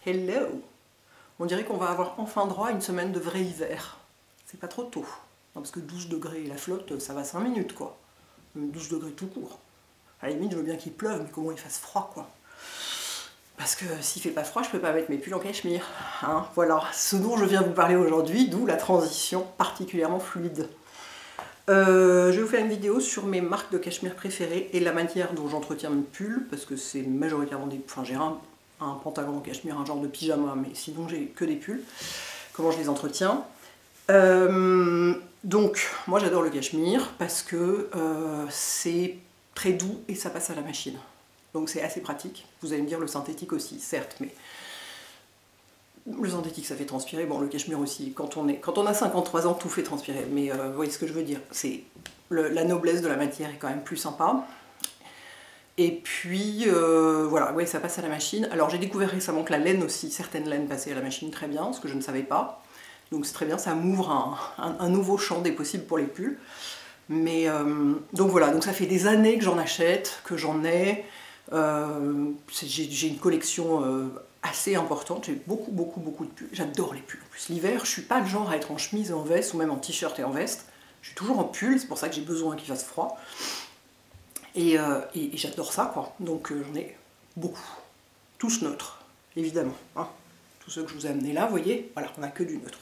Hello! On dirait qu'on va avoir enfin droit à une semaine de vrai hiver. C'est pas trop tôt. Non, parce que 12 degrés et la flotte, ça va 5 minutes, quoi. 12 degrés tout court. À la limite, je veux bien qu'il pleuve, mais comment il fasse froid, quoi. Parce que s'il fait pas froid, je peux pas mettre mes pulls en cachemire. Hein, voilà ce dont je viens vous parler aujourd'hui, d'où la transition particulièrement fluide. Je vais vous faire une vidéo sur mes marques de cachemire préférées et la manière dont j'entretiens mes pulls, parce que c'est majoritairement des... Enfin, j'ai un pantalon en cachemire, un genre de pyjama, mais sinon j'ai que des pulls. Comment je les entretiens. Donc, moi j'adore le cachemire parce que c'est très doux et ça passe à la machine. Donc c'est assez pratique. Vous allez me dire le synthétique aussi, certes, mais le synthétique ça fait transpirer, bon le cachemire aussi. Quand on a 53 ans, tout fait transpirer. Mais vous voyez ce que je veux dire. C'est la noblesse de la matière est quand même plus sympa. Et puis voilà, ouais, ça passe à la machine. Alors j'ai découvert récemment que la laine aussi, certaines laines passaient à la machine très bien, ce que je ne savais pas. Donc c'est très bien, ça m'ouvre un nouveau champ des possibles pour les pulls. Mais donc voilà, donc ça fait des années que j'en achète, que j'en ai. J'ai une collection assez importante, j'ai beaucoup de pulls. J'adore les pulls. En plus l'hiver, je suis pas le genre à être en chemise et en veste ou même en t-shirt et en veste. Je suis toujours en pull, c'est pour ça que j'ai besoin qu'il fasse froid. Et j'adore ça, quoi. Donc j'en ai beaucoup. Tous neutres, évidemment. Hein. Tous ceux que je vous ai amenés là, vous voyez, voilà, on n'a que du neutre.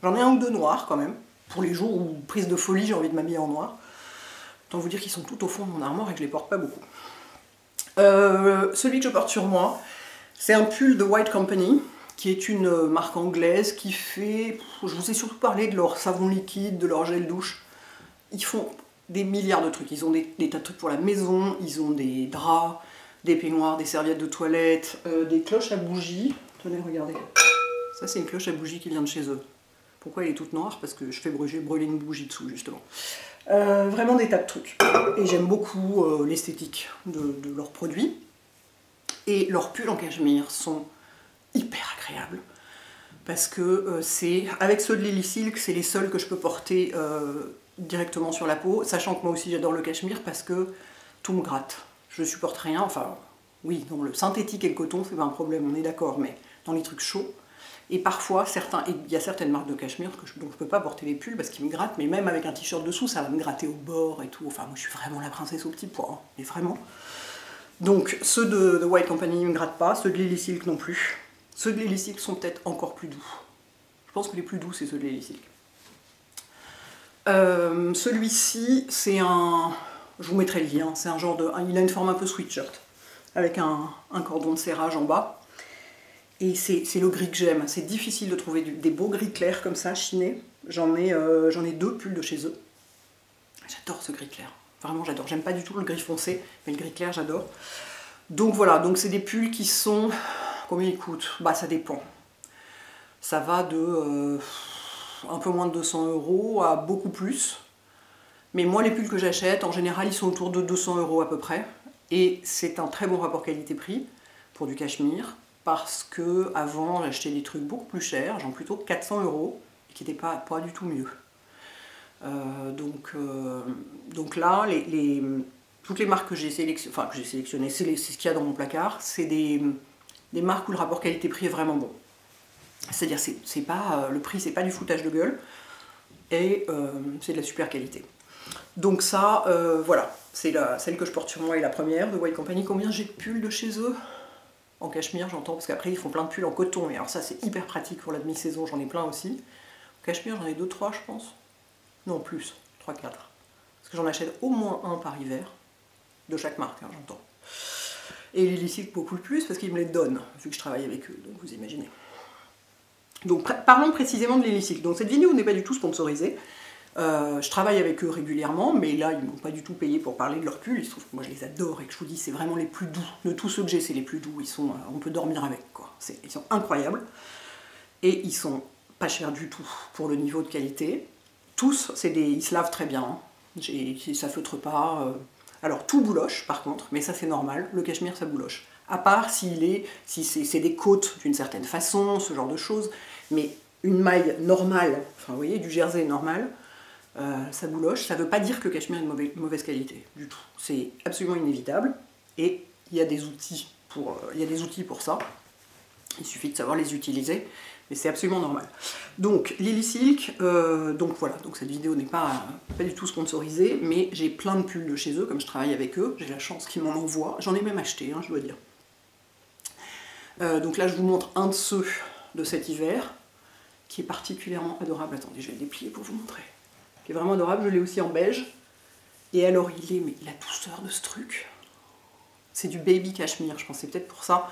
J'en ai un ou deux noirs quand même, pour les jours où, prise de folie, j'ai envie de m'habiller en noir. Autant vous dire qu'ils sont tout au fond de mon armoire et que je les porte pas beaucoup. Celui que je porte sur moi, c'est un pull de White Company, qui est une marque anglaise qui fait... Je vous ai surtout parlé de leur savon liquide, de leur gel douche. Ils font des milliards de trucs. Ils ont des tas de trucs pour la maison, ils ont des draps, des peignoirs, des serviettes de toilette, des cloches à bougies. Tenez, regardez. Ça, c'est une cloche à bougies qui vient de chez eux. Pourquoi elle est toute noire? Parce que je fais brûler une bougie dessous, justement. Vraiment des tas de trucs. Et j'aime beaucoup l'esthétique de leurs produits. Et leurs pulls en cachemire sont hyper agréables. Parce que c'est, avec ceux de Lily Silk, c'est les seuls que je peux porter directement sur la peau. Sachant que moi aussi j'adore le cachemire parce que tout me gratte. Je supporte rien, enfin, oui, dans le synthétique et le coton, c'est pas un problème, on est d'accord, mais dans les trucs chauds. Et parfois, il y a certaines marques de cachemire dont je peux pas porter les pulls parce qu'ils me grattent, mais même avec un t-shirt dessous, ça va me gratter au bord et tout. Enfin, moi je suis vraiment la princesse au petit pois, hein, mais vraiment. Donc, ceux de White Company ne me grattent pas, ceux de Lily Silk non plus. Ceux de Lily Silk sont peut-être encore plus doux. Je pense que les plus doux, c'est ceux de Lily Silk. Celui-ci, c'est un... Je vous mettrai le lien, c'est un genre de... Il a une forme un peu sweatshirt, avec un cordon de serrage en bas. Et c'est le gris que j'aime. C'est difficile de trouver des beaux gris clairs comme ça, chinés. J'en ai deux pulls de chez eux. J'adore ce gris clair. Vraiment, j'adore. J'aime pas du tout le gris foncé, mais le gris clair, j'adore. Donc voilà, donc c'est des pulls qui sont... Combien ils coûtent? Bah, ça dépend. Ça va de un peu moins de 200 € à beaucoup plus. Mais moi, les pulls que j'achète, en général, ils sont autour de 200 € à peu près. Et c'est un très bon rapport qualité-prix pour du cachemire. Parce que avant j'achetais des trucs beaucoup plus chers, genre plutôt 400 €, et qui n'étaient pas du tout mieux. Donc là, toutes les marques que j'ai sélectionnées, c'est ce qu'il y a dans mon placard, c'est des marques où le rapport qualité-prix est vraiment bon. C'est-à-dire c'est pas le prix, c'est pas du foutage de gueule, et c'est de la super qualité. Donc ça, voilà, c'est celle que je porte sur moi et la première de White Company. Combien j'ai de pulls de chez eux? En cachemire, j'entends, parce qu'après ils font plein de pulls en coton, et alors ça c'est hyper pratique pour la demi-saison, j'en ai plein aussi. En cachemire, j'en ai 2-3 je pense. Non, plus, 3-4. Parce que j'en achète au moins un par hiver, de chaque marque, hein, j'entends. Et Lily Silk beaucoup plus, parce qu'ils me les donnent, vu que je travaille avec eux, donc vous imaginez. Donc parlons précisément de Lily Silk. Donc cette vidéo n'est pas du tout sponsorisée. Je travaille avec eux régulièrement, mais là ils m'ont pas du tout payé pour parler de leurs pulls. Il se trouve que moi je les adore et que je vous dis c'est vraiment les plus doux. De tous ceux que j'ai, c'est les plus doux. On peut dormir avec, quoi. Ils sont incroyables. Et ils sont pas chers du tout pour le niveau de qualité. Tous, ils se lavent très bien. Ça feutre pas. Alors tout bouloche par contre, mais ça c'est normal. Le cachemire ça bouloche. À part si c'est des côtes d'une certaine façon, ce genre de choses. Mais une maille normale, enfin vous voyez, du jersey normal, ça bouloche, ça ne veut pas dire que le cachemire est de mauvaise qualité, du tout. C'est absolument inévitable, et il y a des outils pour ça. Il suffit de savoir les utiliser, mais c'est absolument normal. Donc, Lily Silk, donc voilà, donc cette vidéo n'est pas du tout sponsorisée, mais j'ai plein de pulls de chez eux, comme je travaille avec eux, j'ai la chance qu'ils m'en envoient. J'en ai même acheté, hein, je dois dire. Donc là, je vous montre un de ceux de cet hiver, qui est particulièrement adorable. Attendez, je vais le déplier pour vous montrer. Qui est vraiment adorable, je l'ai aussi en beige. Et alors, mais la douceur de ce truc, c'est du baby cachemire, je pense, c'est peut-être pour ça.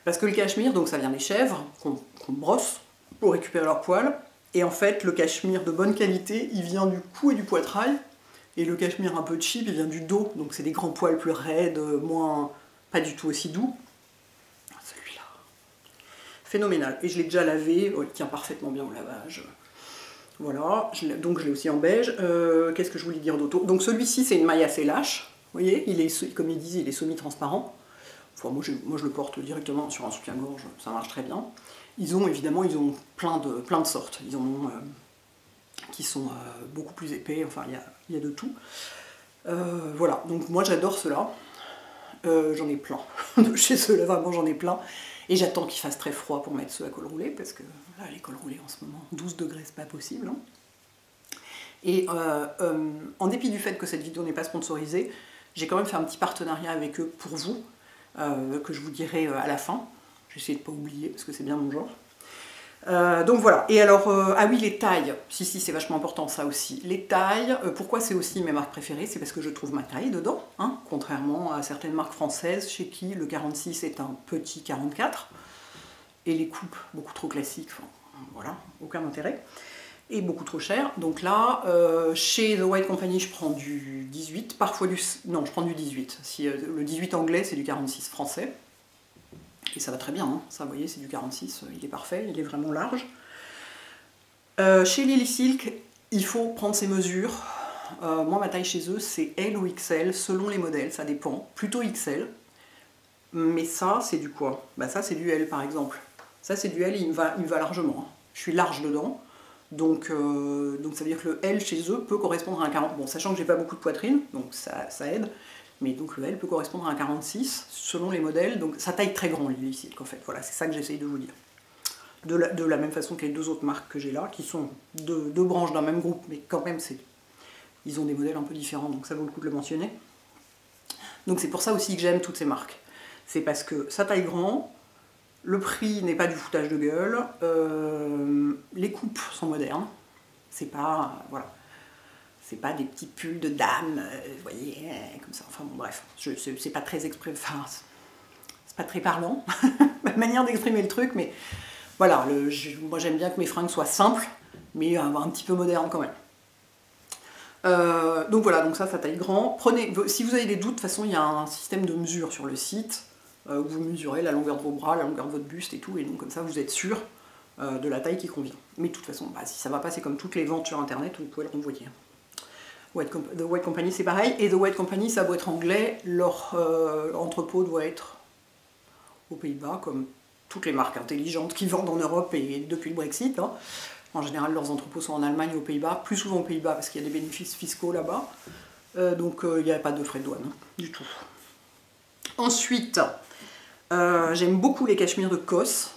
Parce que le cachemire, donc ça vient des chèvres qu'on brosse pour récupérer leurs poils. Et en fait, le cachemire de bonne qualité, il vient du cou et du poitrail. Et le cachemire un peu cheap, il vient du dos. Donc c'est des grands poils plus raides, moins, pas du tout aussi doux. Celui-là, phénoménal. Et je l'ai déjà lavé, il tient parfaitement bien au lavage. Voilà, donc je l'ai aussi en beige. Qu'est-ce que je voulais dire d'autre? Donc celui-ci, c'est une maille assez lâche. Vous voyez, il est, comme ils disent, il est semi-transparent. Enfin, moi, je le porte directement sur un soutien-gorge, ça marche très bien. Évidemment, ils ont plein de sortes. Ils en ont qui sont beaucoup plus épais, enfin, il y a de tout. Voilà, donc moi, j'adore ceux-là. J'en ai plein. Chez ceux-là, vraiment, j'en ai plein. Et j'attends qu'il fasse très froid pour mettre ceux à col roulé, parce que là, les cols roulés en ce moment, 12 degrés, c'est pas possible. Hein. Et en dépit du fait que cette vidéo n'est pas sponsorisée, j'ai quand même fait un petit partenariat avec eux pour vous, que je vous dirai à la fin. J'essaie de ne pas oublier parce que c'est bien mon genre. Donc voilà. Et alors, ah oui, les tailles. Si, c'est vachement important ça aussi. Les tailles, pourquoi c'est aussi mes marques préférées? C'est parce que je trouve ma taille dedans, hein, contrairement à certaines marques françaises chez qui le 46 est un petit 44. Et les coupes beaucoup trop classiques, enfin, voilà, aucun intérêt. Et beaucoup trop cher. Donc là, chez The White Company, je prends du 18, parfois du... Non, je prends du 18. Si, le 18 anglais, c'est du 46 français. Et ça va très bien, hein. Ça, vous voyez, c'est du 46, il est parfait, il est vraiment large. Chez Lily Silk, il faut prendre ses mesures. Moi, ma taille chez eux, c'est L ou XL, selon les modèles, ça dépend. Plutôt XL. Mais ça, c'est du quoi? Bah ça, c'est du L, par exemple. Ça, c'est du L, il me va largement. Hein. Je suis large dedans. Donc ça veut dire que le L chez eux peut correspondre à un 40. Bon, sachant que j'ai pas beaucoup de poitrine, donc ça aide. Mais donc le L peut correspondre à un 46 selon les modèles. Donc ça taille très grand, Lily Silk, en fait. Voilà, c'est ça que j'essaye de vous dire. De la même façon que les deux autres marques que j'ai là, qui sont deux branches d'un même groupe, mais quand même, ils ont des modèles un peu différents, donc ça vaut le coup de le mentionner. Donc c'est pour ça aussi que j'aime toutes ces marques. C'est parce que ça taille grand. Le prix n'est pas du foutage de gueule, les coupes sont modernes, c'est pas, voilà, c'est pas des petits pulls de dame, vous voyez, comme ça, enfin bon bref, c'est pas très enfin, c'est pas très parlant, ma manière d'exprimer le truc, mais voilà, moi j'aime bien que mes fringues soient simples, mais un petit peu modernes quand même. Donc voilà, donc ça taille grand. Si vous avez des doutes, de toute façon il y a un système de mesure sur le site, où vous mesurez la longueur de vos bras, la longueur de votre buste et tout, et donc comme ça vous êtes sûr de la taille qui convient. Mais de toute façon, bah, si ça va pas, c'est comme toutes les ventes sur internet, vous pouvez le renvoyer. The White Company c'est pareil, et The White Company ça doit être anglais, leur entrepôt doit être aux Pays-Bas, comme toutes les marques intelligentes qui vendent en Europe et depuis le Brexit. Hein. En général, leurs entrepôts sont en Allemagne et aux Pays-Bas, plus souvent aux Pays-Bas parce qu'il y a des bénéfices fiscaux là-bas. Donc il n'y a pas de frais de douane, hein, du tout. Ensuite, j'aime beaucoup les cachemires de COS.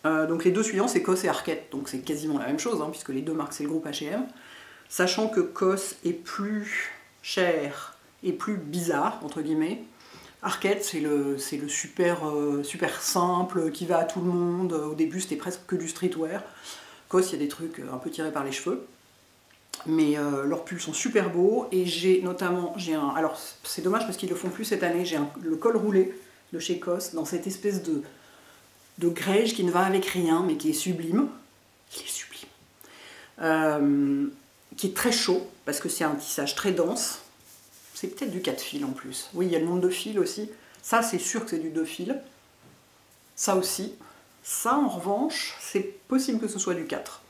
Donc les deux suivants, c'est COS et Arket. Donc c'est quasiment la même chose, hein, puisque les deux marques, c'est le groupe H&M. Sachant que COS est plus cher et plus bizarre, entre guillemets. Arket, c'est le super simple, qui va à tout le monde. Au début, c'était presque que du streetwear. COS, il y a des trucs un peu tirés par les cheveux. Mais leurs pulls sont super beaux. Et j'ai notamment, alors c'est dommage parce qu'ils le font plus cette année, j'ai le col roulé de chez COS, dans cette espèce de grège qui ne va avec rien, mais qui est sublime. Il est sublime. Qui est très chaud, parce que c'est un tissage très dense. C'est peut-être du 4 fils en plus. Oui, il y a le nombre de fils aussi. Ça, c'est sûr que c'est du 2 fils. Ça aussi. Ça, en revanche, c'est possible que ce soit du 4.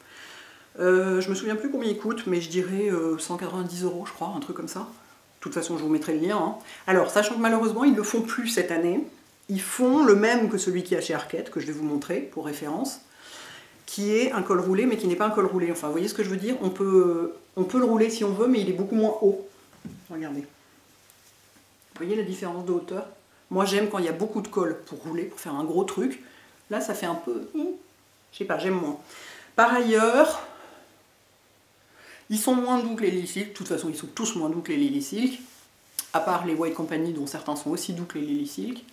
Je me souviens plus combien il coûte, mais je dirais 190 €, je crois, un truc comme ça. De toute façon, je vous mettrai le lien. Hein. Alors, sachant que malheureusement, ils ne le font plus cette année, ils font le même que celui qui est chez Arket, que je vais vous montrer pour référence, qui est un col roulé, mais qui n'est pas un col roulé. Enfin, vous voyez ce que je veux dire? On peut le rouler si on veut, mais il est beaucoup moins haut. Regardez. Vous voyez la différence de hauteur? Moi, j'aime quand il y a beaucoup de col pour rouler, pour faire un gros truc. Là, ça fait un peu... Je sais pas, j'aime moins. Par ailleurs, ils sont moins doux que les Lily Silk. De toute façon, ils sont tous moins doux que les Lily Silk. À part les White Company, dont certains sont aussi doux que les Lily Silk.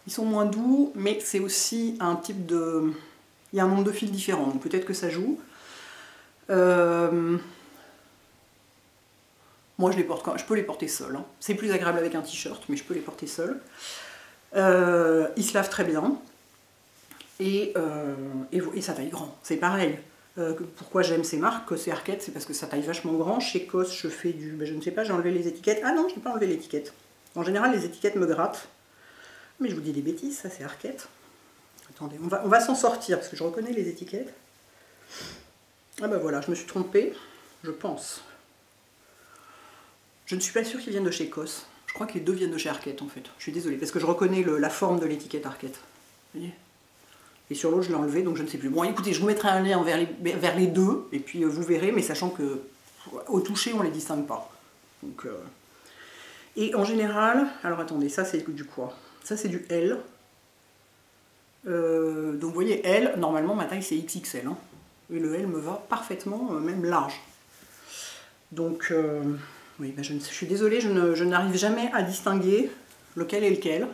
Ils sont moins doux, mais c'est aussi un type de... Il y a un nombre de fils différents, donc peut-être que ça joue. Moi, je peux les porter seuls. Hein. C'est plus agréable avec un t-shirt, mais je peux les porter seuls. Ils se lavent très bien. Et ça taille grand. C'est pareil. Pourquoi j'aime ces marques, COS et Arket, c'est parce que ça taille vachement grand. Chez COS, je fais du... Ben, je ne sais pas, j'ai enlevé les étiquettes. Ah non, je n'ai pas enlevé l'étiquette. En général, les étiquettes me grattent. Mais je vous dis des bêtises, ça c'est Arket. Attendez, on va s'en sortir, parce que je reconnais les étiquettes. Ah ben voilà, je me suis trompée, je pense. Je ne suis pas sûre qu'ils viennent de chez COS. Je crois que les deux viennent de chez Arket en fait. Je suis désolée, parce que je reconnais la forme de l'étiquette Arket. Vous voyez ? Et sur l'autre, je l'ai enlevé, donc je ne sais plus. Bon, écoutez, je vous mettrai un lien vers les deux, et puis vous verrez, mais sachant que au toucher, on ne les distingue pas. Donc, et en général, alors attendez, ça c'est du quoi? Ça c'est du L. Donc vous voyez, L, normalement ma taille c'est XXL. Hein, et le L me va parfaitement, même large. Donc, oui, ben je suis désolée, je n'arrive jamais à distinguer lequel est lequel.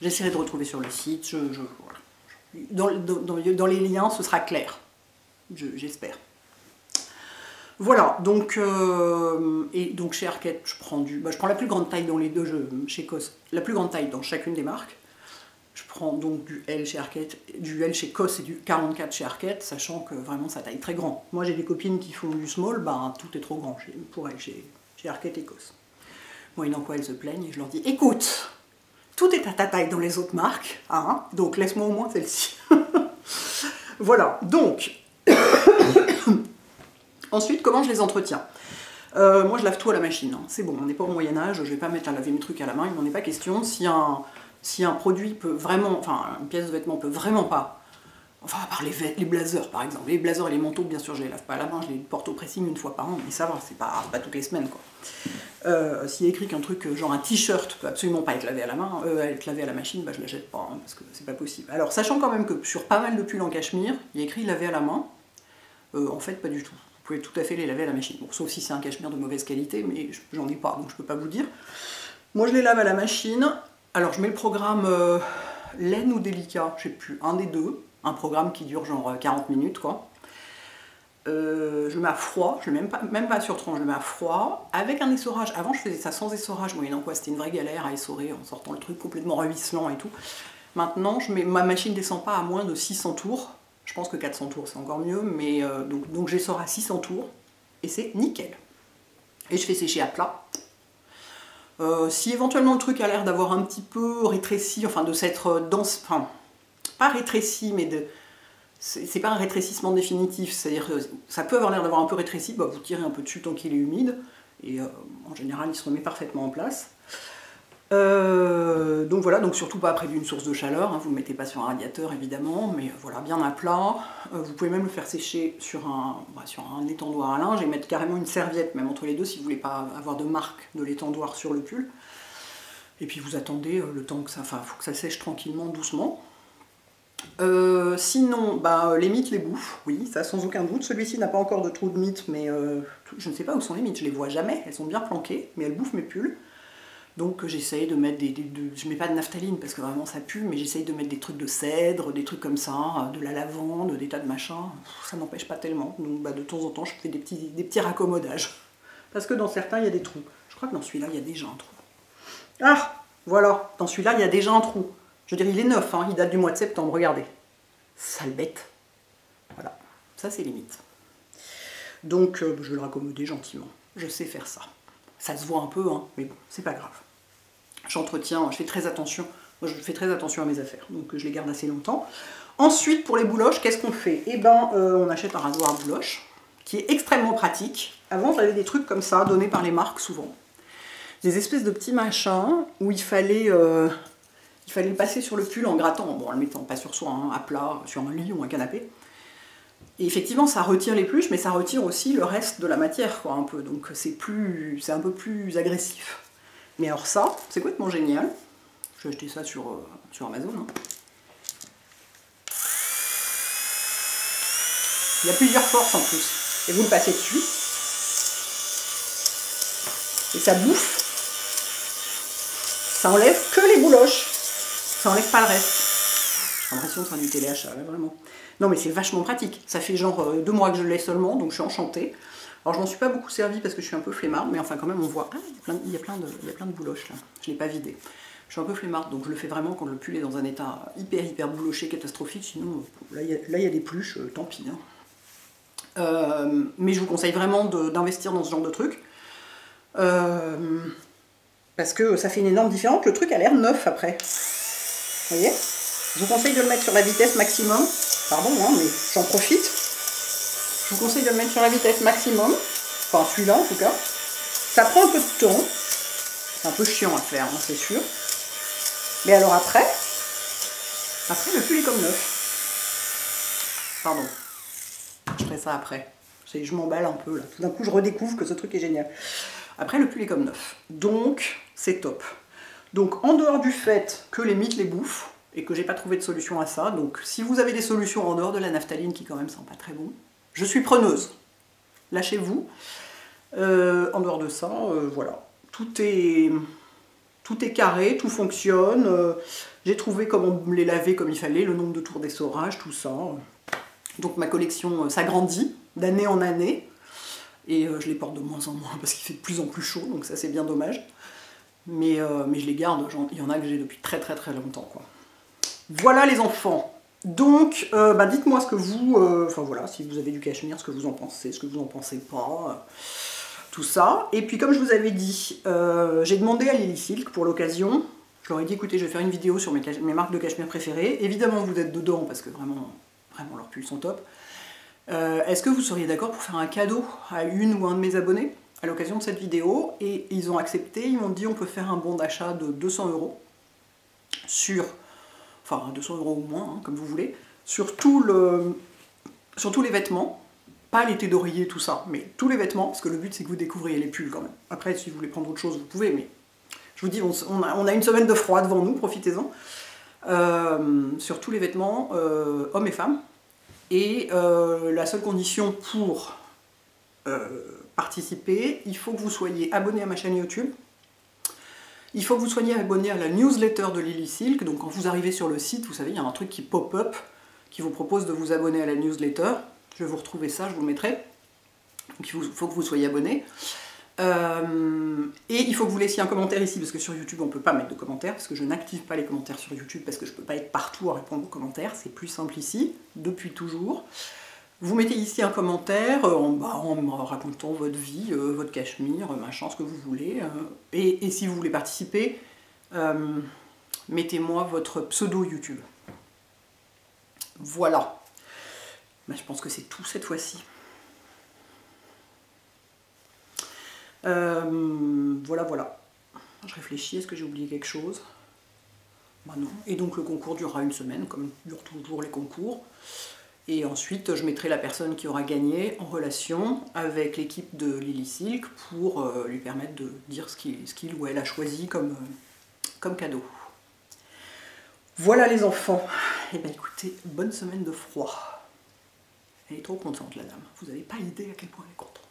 J'essaierai de retrouver sur le site, voilà. Dans les liens, ce sera clair, j'espère. Voilà, donc, donc chez Arket, je prends la plus grande taille dans les deux jeux, chez COS, la plus grande taille dans chacune des marques. Je prends donc du L chez Arket, du L chez COS et du 44 chez Arket, sachant que vraiment ça taille très grand. Moi j'ai des copines qui font du small, ben tout est trop grand pour elles chez Arket et COS. Moyennant quoi elles se plaignent et je leur dis, écoute, tout est à ta taille dans les autres marques, hein, donc laisse-moi au moins celle-ci. Voilà, donc, ensuite, comment je les entretiens? Moi, je lave tout à la machine, hein. C'est bon, on n'est pas au Moyen-Âge, je ne vais pas mettre à laver mes trucs à la main, il n'en est pas question. Si un produit peut vraiment, enfin, une pièce de vêtement peut vraiment pas, enfin, à part les blazers par exemple, les blazers et les manteaux, bien sûr, je les lave pas à la main, je les porte au pressing une fois par an, mais ça va, c'est pas toutes les semaines, quoi. S'il y a écrit qu'un truc genre un t-shirt peut absolument pas être lavé à la main, être lavé à la machine, bah je la jette pas, hein, parce que c'est pas possible. Alors sachant quand même que sur pas mal de pulls en cachemire, il y a écrit laver à la main, en fait pas du tout. Vous pouvez tout à fait les laver à la machine, bon, sauf si c'est un cachemire de mauvaise qualité, mais j'en ai pas, donc je peux pas vous dire. Moi je les lave à la machine, alors je mets le programme laine ou délicat, je sais plus, un des deux, un programme qui dure genre 40 minutes quoi. Je le mets à froid, je le mets même pas sur 30, je le mets à froid, avec un essorage. Avant je faisais ça sans essorage, moyennant quoi c'était une vraie galère à essorer en sortant le truc complètement ruisselant et tout. Maintenant ma machine descend pas à moins de 600 tours, je pense que 400 tours c'est encore mieux, mais donc j'essore à 600 tours, et c'est nickel. Et je fais sécher à plat. Si éventuellement le truc a l'air d'avoir un petit peu rétréci, enfin de s'être dense, enfin pas rétréci mais de... C'est pas un rétrécissement définitif, c'est-à-dire que ça peut avoir l'air d'avoir un peu rétréci, bah vous tirez un peu dessus tant qu'il est humide, et en général il se remet parfaitement en place. Donc voilà, donc surtout pas près d'une source de chaleur, hein, vous ne le mettez pas sur un radiateur évidemment, mais voilà, bien à plat. Vous pouvez même le faire sécher sur un étendoir à linge et mettre carrément une serviette, même entre les deux, si vous voulez pas avoir de marque de l'étendoir sur le pull. Et puis vous attendez le temps que ça, enfin, faut que ça sèche tranquillement, doucement. Sinon, bah, les mites les bouffent, oui, ça sans aucun doute. Celui-ci n'a pas encore de trou de mites, mais je ne sais pas où sont les mites, je les vois jamais, elles sont bien planquées, mais elles bouffent mes pulls. Donc j'essaye de mettre je mets pas de naphtaline parce que vraiment ça pue, mais j'essaye de mettre des trucs de cèdre, des trucs comme ça, de la lavande, des tas de machins, ça n'empêche pas tellement. Donc bah, de temps en temps je fais des petits raccommodages. Parce que dans certains il y a des trous. Je crois que dans celui-là il y a déjà un trou. Ah, voilà, dans celui-là il y a déjà un trou. Je veux dire, il est neuf, hein, il date du mois de septembre, regardez. Sale bête. Voilà, ça c'est limite. Donc, je vais le raccommoder gentiment. Je sais faire ça. Ça se voit un peu, hein, mais bon, c'est pas grave. J'entretiens, je fais très attention. Moi, je fais très attention à mes affaires, donc je les garde assez longtemps. Ensuite, pour les bouloches, qu'est-ce qu'on fait? Eh ben, on achète un rasoir à bouloche, qui est extrêmement pratique. Avant, j'avais des trucs comme ça, donnés par les marques, souvent. Des espèces de petits machins, où il fallait le passer sur le pull en grattant, bon, en le mettant pas sur soi, hein, à plat, sur un lit ou un canapé. Et effectivement, ça retire l'épluche, mais ça retire aussi le reste de la matière, quoi, un peu. Donc c'est un peu plus agressif. Mais alors ça, c'est complètement génial. J'ai acheté ça sur Amazon. Hein. Il y a plusieurs forces en plus. Et vous le passez dessus. Et ça bouffe. Ça enlève que les bouloches. Ça enlève pas le reste. J'ai l'impression de faire du téléachat, là, vraiment. Non, mais c'est vachement pratique. Ça fait genre 2 mois que je l'ai seulement, donc je suis enchantée. Alors, je m'en suis pas beaucoup servi parce que je suis un peu flemmarde, mais enfin, quand même, on voit... Ah, il y a plein de bouloches, là. Je l'ai pas vidé. Je suis un peu flemmarde, donc je le fais vraiment quand le pull est dans un état hyper bouloché, catastrophique. Sinon, là, il y a des pluches, tant pis. Hein. Mais je vous conseille vraiment d'investir dans ce genre de truc. Parce que ça fait une énorme différence. Le truc a l'air neuf après. Vous voyez? Je vous conseille de le mettre sur la vitesse maximum. Pardon, hein, mais j'en profite. Je vous conseille de le mettre sur la vitesse maximum. Enfin, celui-là en tout cas. Ça prend un peu de temps. C'est un peu chiant à faire, hein, c'est sûr. Mais alors après le pull est comme neuf. Pardon. Je ferai ça après. Je m'emballe un peu là. Tout d'un coup, je redécouvre que ce truc est génial. Après, le pull est comme neuf. Donc, c'est top. Donc, en dehors du fait que les mythes les bouffent, et que j'ai pas trouvé de solution à ça, donc si vous avez des solutions en dehors de la naphtaline qui quand même sont pas très bon, je suis preneuse. Lâchez-vous. En dehors de ça, voilà. Tout est carré, tout fonctionne. J'ai trouvé comment les laver comme il fallait, le nombre de tours d'essorage, tout ça. Donc ma collection s'agrandit d'année en année. Et je les porte de moins en moins parce qu'il fait de plus en plus chaud, donc ça c'est bien dommage. Mais je les garde, il y en a que j'ai depuis très longtemps, quoi. Voilà les enfants. Donc, dites-moi ce que vous... Enfin voilà, si vous avez du cachemire, ce que vous en pensez, ce que vous en pensez pas, tout ça. Et puis comme je vous avais dit, j'ai demandé à Lily Silk pour l'occasion. Je leur ai dit, écoutez, je vais faire une vidéo sur mes marques de cachemire préférées. Évidemment, vous êtes dedans parce que vraiment leurs pulls sont top. Est-ce que vous seriez d'accord pour faire un cadeau à une ou un de mes abonnés à l'occasion de cette vidéo? Et ils ont accepté, ils m'ont dit on peut faire un bon d'achat de 200 € sur, enfin 200 € ou moins, hein, comme vous voulez, sur tous les vêtements, pas les thés d'oreiller, tout ça, mais tous les vêtements, parce que le but c'est que vous découvriez les pulls quand même. Après, si vous voulez prendre autre chose, vous pouvez, mais je vous dis, on a une semaine de froid devant nous, profitez-en, sur tous les vêtements, hommes et femmes. Et la seule condition pour participer, il faut que vous soyez abonné à ma chaîne YouTube. Il faut que vous soyez abonné à la newsletter de Lily Silk. Donc quand vous arrivez sur le site, vous savez, il y a un truc qui pop-up qui vous propose de vous abonner à la newsletter. Je vais vous retrouver ça, je vous le mettrai. Donc il faut que vous soyez abonné. Et il faut que vous laissiez un commentaire ici, parce que sur YouTube on ne peut pas mettre de commentaires, parce que je n'active pas les commentaires sur YouTube, parce que je ne peux pas être partout à répondre aux commentaires, c'est plus simple ici, depuis toujours. Vous mettez ici un commentaire en me racontant votre vie, votre cachemire, machin, ce que vous voulez. Et si vous voulez participer, mettez-moi votre pseudo YouTube. Voilà. Je pense que c'est tout cette fois-ci. Voilà. Je réfléchis, est-ce que j'ai oublié quelque chose? Non. Et donc le concours durera une semaine, comme durent toujours les concours. Et ensuite, je mettrai la personne qui aura gagné en relation avec l'équipe de Lily Silk pour lui permettre de dire ce qu'il ou elle a choisi comme cadeau. Voilà les enfants. Et bien écoutez, bonne semaine de froid. Elle est trop contente la dame. Vous n'avez pas idée à quel point elle est contente.